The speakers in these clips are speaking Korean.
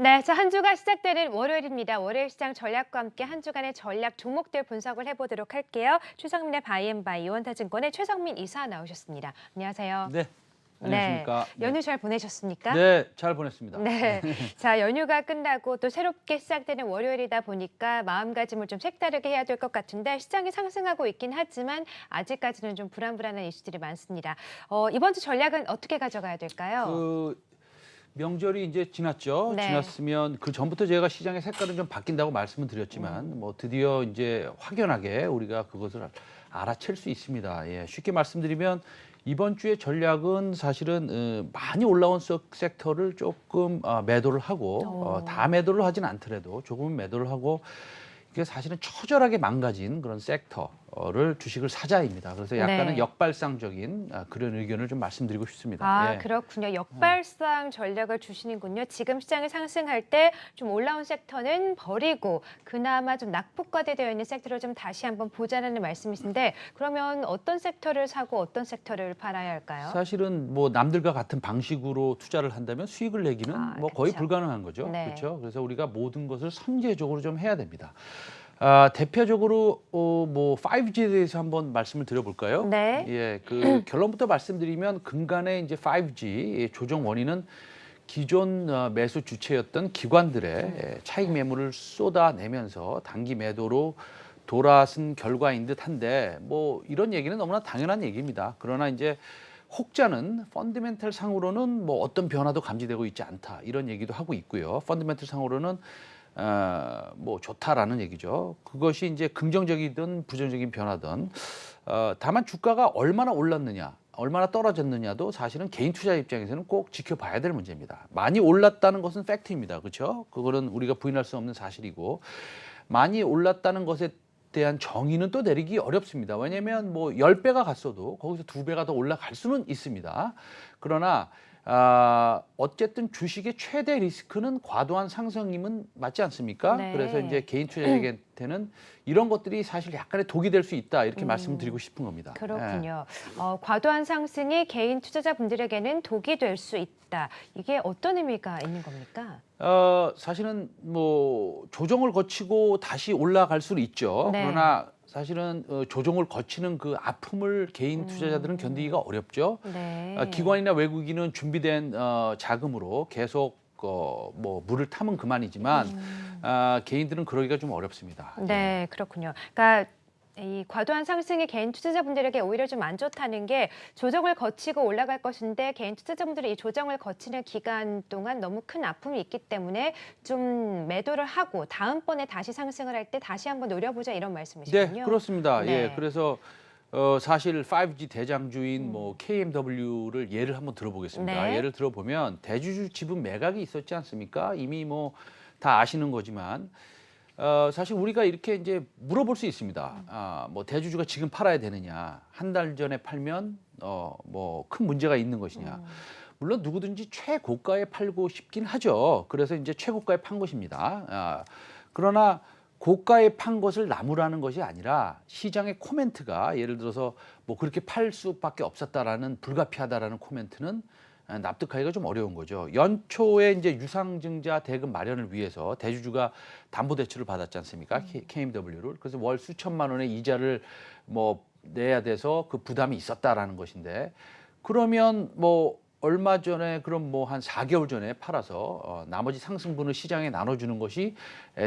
네, 자, 한 주가 시작되는 월요일입니다. 월요일 시장 전략과 함께 한 주간의 전략 종목들 분석을 해보도록 할게요. 최성민의 바이앤바이 이원타증권의 최성민 이사 나오셨습니다. 안녕하세요. 네, 네, 안녕하십니까. 네, 연휴 잘 보내셨습니까? 네, 잘 보냈습니다. 네, 자, 연휴가 끝나고 또 새롭게 시작되는 월요일이다 보니까 마음가짐을 좀 색다르게 해야 될 것 같은데 시장이 상승하고 있긴 하지만 아직까지는 좀 불안불안한 이슈들이 많습니다. 이번 주 전략은 어떻게 가져가야 될까요? 명절이 이제 지났죠. 네. 지났으면 그 전부터 제가 시장의 색깔은 좀 바뀐다고 말씀을 드렸지만 뭐 드디어 이제 확연하게 우리가 그것을 알아챌 수 있습니다. 예, 쉽게 말씀드리면 이번 주의 전략은 사실은 많이 올라온 섹터를 조금 매도를 하고 다 매도를 하진 않더라도 조금은 매도를 하고 이게 사실은 처절하게 망가진 그런 섹터를 주식을 사자입니다. 그래서 약간은 네. 역발상적인 그런 의견을 좀 말씀드리고 싶습니다. 아, 예. 그렇군요. 역발상 전략을 주시는군요. 지금 시장이 상승할 때 좀 올라온 섹터는 버리고 그나마 좀 낙폭과대되어 있는 섹터를 좀 다시 한번 보자는 말씀이신데 그러면 어떤 섹터를 사고 어떤 섹터를 팔아야 할까요? 사실은 뭐 남들과 같은 방식으로 투자를 한다면 수익을 내기는 뭐 거의 그쵸. 불가능한 거죠. 네. 그렇죠? 그래서 우리가 모든 것을 선제적으로 좀 해야 됩니다. 대표적으로 뭐 5G에 대해서 한번 말씀을 드려볼까요? 네. 예, 그 결론부터 말씀드리면 근간의 이제 5G 조정 원인은 기존 매수 주체였던 기관들의 차익 매물을 쏟아내면서 단기 매도로 돌아선 결과인 듯한데 뭐 이런 얘기는 너무나 당연한 얘기입니다. 그러나 이제 혹자는 펀더멘털 상으로는 뭐 어떤 변화도 감지되고 있지 않다 이런 얘기도 하고 있고요. 펀더멘털 상으로는 뭐 좋다라는 얘기죠. 그것이 이제 긍정적이든 부정적인 변화든 다만 주가가 얼마나 올랐느냐, 얼마나 떨어졌느냐도 사실은 개인 투자 입장에서는 꼭 지켜봐야 될 문제입니다. 많이 올랐다는 것은 팩트입니다. 그렇죠? 그거는 우리가 부인할 수 없는 사실이고 많이 올랐다는 것에 대한 정의는 또 내리기 어렵습니다. 왜냐하면 뭐 10배가 갔어도 거기서 2배가 더 올라갈 수는 있습니다. 그러나 어쨌든 주식의 최대 리스크는 과도한 상승임은 맞지 않습니까? 네. 그래서 이제 개인 투자자에게는 이런 것들이 사실 약간의 독이 될 수 있다 이렇게 말씀을 드리고 싶은 겁니다. 그렇군요. 과도한 상승이 개인 투자자분들에게는 독이 될 수 있다. 이게 어떤 의미가 있는 겁니까? 사실은 뭐 조정을 거치고 다시 올라갈 수는 있죠. 네. 그러나 사실은 조정을 거치는 그 아픔을 개인 투자자들은 견디기가 어렵죠. 네. 기관이나 외국인은 준비된 자금으로 계속 뭐 물을 타면 그만이지만 개인들은 그러기가 좀 어렵습니다. 네, 그렇군요. 그러니까 이 과도한 상승이 개인 투자자분들에게 오히려 좀 안 좋다는 게 조정을 거치고 올라갈 것인데 개인 투자자분들이 이 조정을 거치는 기간 동안 너무 큰 아픔이 있기 때문에 좀 매도를 하고 다음번에 다시 상승을 할 때 다시 한번 노려보자 이런 말씀이시군요. 네, 그렇습니다. 네. 예, 그래서 사실 5G 대장주인 뭐 KMW를 예를 한번 들어보겠습니다. 네. 예를 들어보면 대주주 지분 매각이 있었지 않습니까? 이미 뭐 다 아시는 거지만 사실 우리가 이렇게 이제 물어볼 수 있습니다. 뭐 대주주가 지금 팔아야 되느냐? 한 달 전에 팔면 뭐 큰 문제가 있는 것이냐? 물론 누구든지 최고가에 팔고 싶긴 하죠. 그래서 이제 최고가에 판 것입니다. 그러나 고가에 판 것을 나무라는 것이 아니라 시장의 코멘트가 예를 들어서 뭐 그렇게 팔 수밖에 없었다라는 불가피하다라는 코멘트는 납득하기가 좀 어려운 거죠. 연초에 이제 유상증자 대금 마련을 위해서 대주주가 담보대출을 받았지 않습니까? KMW를. 그래서 월 수천만 원의 이자를 뭐 내야 돼서 그 부담이 있었다라는 것인데 그러면 뭐 얼마 전에 그럼 뭐 한 4개월 전에 팔아서 나머지 상승분을 시장에 나눠주는 것이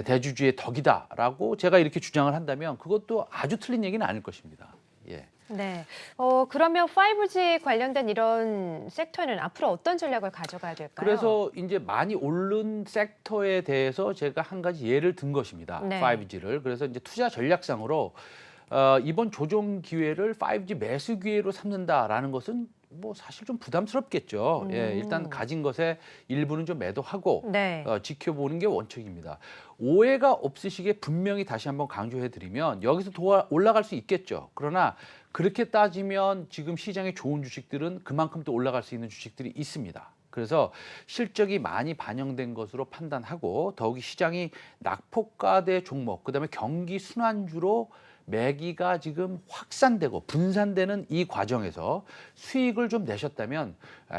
대주주의 덕이다라고 제가 이렇게 주장을 한다면 그것도 아주 틀린 얘기는 아닐 것입니다. 예. 네. 그러면 5G 관련된 이런 섹터는 앞으로 어떤 전략을 가져가야 될까요? 그래서 이제 많이 오른 섹터에 대해서 제가 한 가지 예를 든 것입니다. 네. 5G를. 그래서 이제 투자 전략상으로 이번 조정 기회를 5G 매수 기회로 삼는다라는 것은 뭐 사실 좀 부담스럽겠죠. 예, 일단 가진 것의 일부는 좀 매도하고 네. 지켜보는 게 원칙입니다. 오해가 없으시게 분명히 다시 한번 강조해 드리면 여기서 올라갈 수 있겠죠. 그러나 그렇게 따지면 지금 시장에 좋은 주식들은 그만큼 또 올라갈 수 있는 주식들이 있습니다. 그래서 실적이 많이 반영된 것으로 판단하고 더욱이 시장이 낙폭과대 종목, 그다음에 경기 순환주로 매기가 지금 확산되고 분산되는 이 과정에서 수익을 좀 내셨다면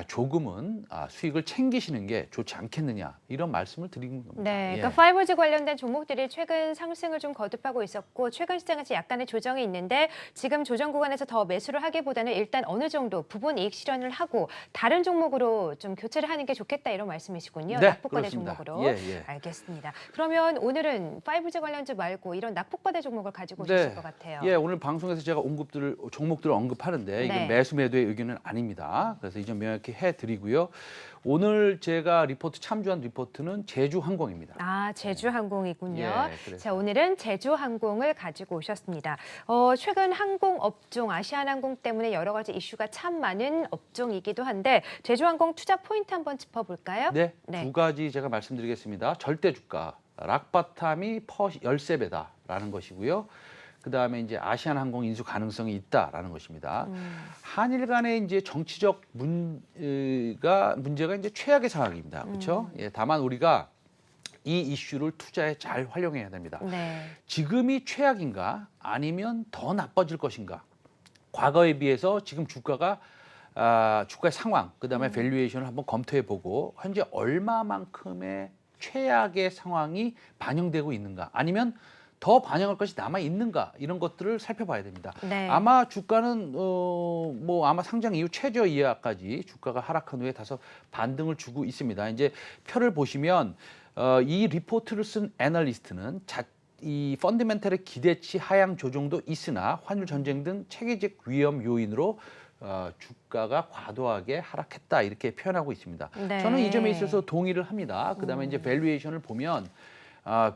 조금은 수익을 챙기시는 게 좋지 않겠느냐 이런 말씀을 드리는 겁니다. 네, 예. 그러니까 5G 관련된 종목들이 최근 상승을 좀 거듭하고 있었고 최근 시장에서 약간의 조정이 있는데 지금 조정 구간에서 더 매수를 하기보다는 일단 어느 정도 부분 이익 실현을 하고 다른 종목으로 좀 교체를 하는 게 좋겠다 이런 말씀이시군요. 네, 낙폭과대 그렇습니다. 종목으로. 예, 예. 알겠습니다. 그러면 오늘은 5G 관련주 말고 이런 낙폭과대 종목을 가지고 네. 오셨을 것 같아요. 예, 오늘 방송에서 제가 종목들을 언급하는데 이게 네. 매수 매도의 의견은 아닙니다. 그래서 이 점 명확히 해드리고요. 오늘 제가 참조한 리포트는 제주항공입니다. 제주항공이군요. 예, 그래서. 자, 오늘은 제주항공을 가지고 오셨습니다. 최근 항공 업종, 아시아나항공 때문에 여러 가지 이슈가 참 많은 업종이기도 한데 제주항공 투자 포인트 한번 짚어볼까요? 네, 네. 두 가지 제가 말씀드리겠습니다. 절대 주가, 락바텀이 퍼 13배다라는 것이고요. 그다음에 이제 아시아나항공 인수 가능성이 있다라는 것입니다. 한일 간의 이제 정치적 문제가 이제 최악의 상황입니다. 그렇죠? 예, 다만 우리가 이 이슈를 투자에 잘 활용해야 됩니다. 네. 지금이 최악인가 아니면 더 나빠질 것인가? 과거에 비해서 지금 주가의 상황, 그다음에 밸류에이션을 한번 검토해 보고 현재 얼마만큼의 최악의 상황이 반영되고 있는가? 아니면 더 반영할 것이 남아 있는가? 이런 것들을 살펴봐야 됩니다. 네. 아마 주가는 아마 상장 이후 최저 이하까지 주가가 하락한 후에 다소 반등을 주고 있습니다. 이제 표를 보시면 이 리포트를 쓴 애널리스트는 이 펀더멘털의 기대치 하향 조정도 있으나 환율 전쟁 등 체계적 위험 요인으로 주가가 과도하게 하락했다 이렇게 표현하고 있습니다. 네. 저는 이 점에 있어서 동의를 합니다. 그다음에 이제 밸류에이션을 보면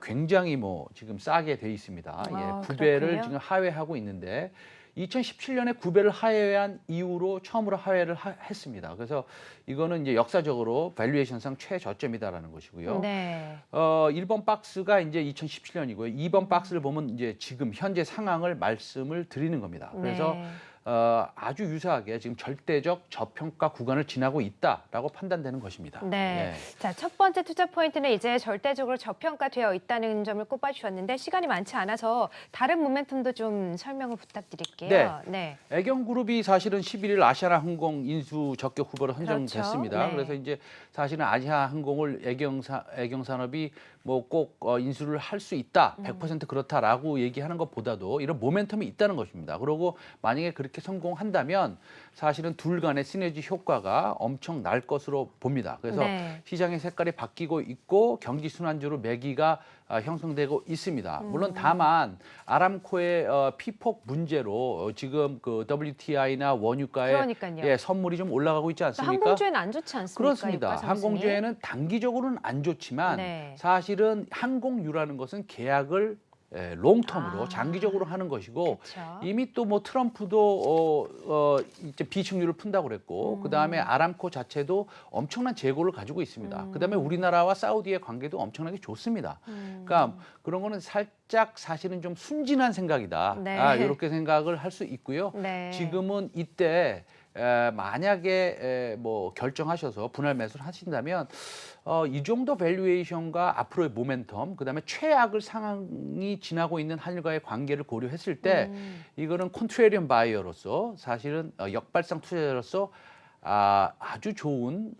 굉장히 지금 싸게 돼 있습니다. 예, 9배를 그렇군요. 지금 하회하고 있는데 2017년에 9배를 하회한 이후로 처음으로 하회를 했습니다. 그래서 이거는 이제 역사적으로 밸류에이션상 최저점이다라는 것이고요. 네. 1번 박스가 이제 2017년이고요. 2번 박스를 보면 이제 지금 현재 상황을 말씀을 드리는 겁니다. 그래서 네. 아주 유사하게 지금 절대적 저평가 구간을 지나고 있다라고 판단되는 것입니다. 네. 예. 자, 첫 번째 투자 포인트는 이제 절대적으로 저평가되어 있다는 점을 꼽아주셨는데 시간이 많지 않아서 다른 모멘텀도 좀 설명을 부탁드릴게요. 네. 애경그룹이 사실은 11일 아시아나항공 인수 적격 후보로 선정됐습니다. 그렇죠. 네. 그래서 이제 사실은 아시아항공을 애경산업이 꼭 인수를 할 수 있다, 100% 그렇다라고 얘기하는 것보다도 이런 모멘텀이 있다는 것입니다. 그리고 만약에 그렇게 성공한다면 사실은 둘 간의 시너지 효과가 엄청 날 것으로 봅니다. 그래서 네. 시장의 색깔이 바뀌고 있고 경기 순환주로 매기가 형성되고 있습니다. 물론 다만 아람코의 피폭 문제로 지금 그 WTI나 원유가의 그러니까요. 선물이 좀 올라가고 있지 않습니까? 항공주에는 안 좋지 않습니까? 그렇습니다. 유가 상승이? 항공주에는 단기적으로는 안 좋지만 네. 사실은 항공유라는 것은 계약을 롱텀으로 장기적으로 하는 것이고 그쵸. 이미 또 트럼프도 이제 비축유를 푼다고 그랬고 그다음에 아람코 자체도 엄청난 재고를 가지고 있습니다. 그다음에 우리나라와 사우디의 관계도 엄청나게 좋습니다. 그러니까 그런 거는 살짝 사실은 좀 순진한 생각이다. 네. 이렇게 생각을 할 수 있고요. 네. 지금은 이때 만약에 결정하셔서 분할 매수를 하신다면 이 정도 밸류에이션과 앞으로의 모멘텀, 그다음에 최악의 상황이 지나고 있는 한일과의 관계를 고려했을 때 이거는 컨트레리언 바이어로서 사실은 역발상 투자자로서 아주 좋은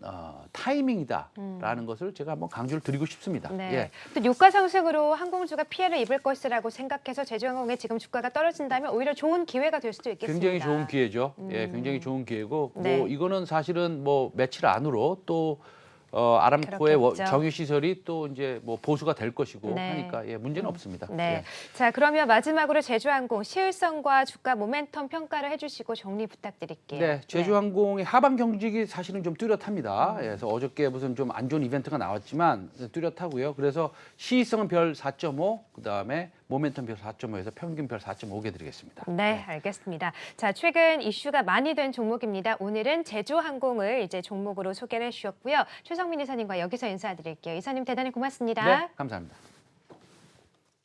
타이밍이다라는 것을 제가 한번 강조를 드리고 싶습니다. 네. 예. 또 유가 상승으로 항공주가 피해를 입을 것이라고 생각해서 제주항공의 지금 주가가 떨어진다면 오히려 좋은 기회가 될 수도 있겠습니다. 굉장히 좋은 기회죠. 예, 굉장히 좋은 기회고 네. 이거는 사실은 며칠 안으로 또 아람코의 그렇겠죠. 정유 시설이 또 이제 보수가 될 것이고 네. 하니까 문제는 없습니다. 네. 예. 자, 그러면 마지막으로 제주항공 시일성과 주가 모멘텀 평가를 해주시고 정리 부탁드릴게요. 네, 제주항공의 하반 경직이 사실은 좀 뚜렷합니다. 그래서 어저께 무슨 좀 안 좋은 이벤트가 나왔지만 뚜렷하고요. 그래서 시의성은 별 4.5, 그다음에 모멘텀 별 4.5에서 평균 별 4.5개 드리겠습니다. 네, 알겠습니다. 자, 최근 이슈가 많이 된 종목입니다. 오늘은 제주항공을 이제 종목으로 소개를 해주셨고요. 최성민 이사님과 여기서 인사드릴게요. 이사님 대단히 고맙습니다. 네, 감사합니다.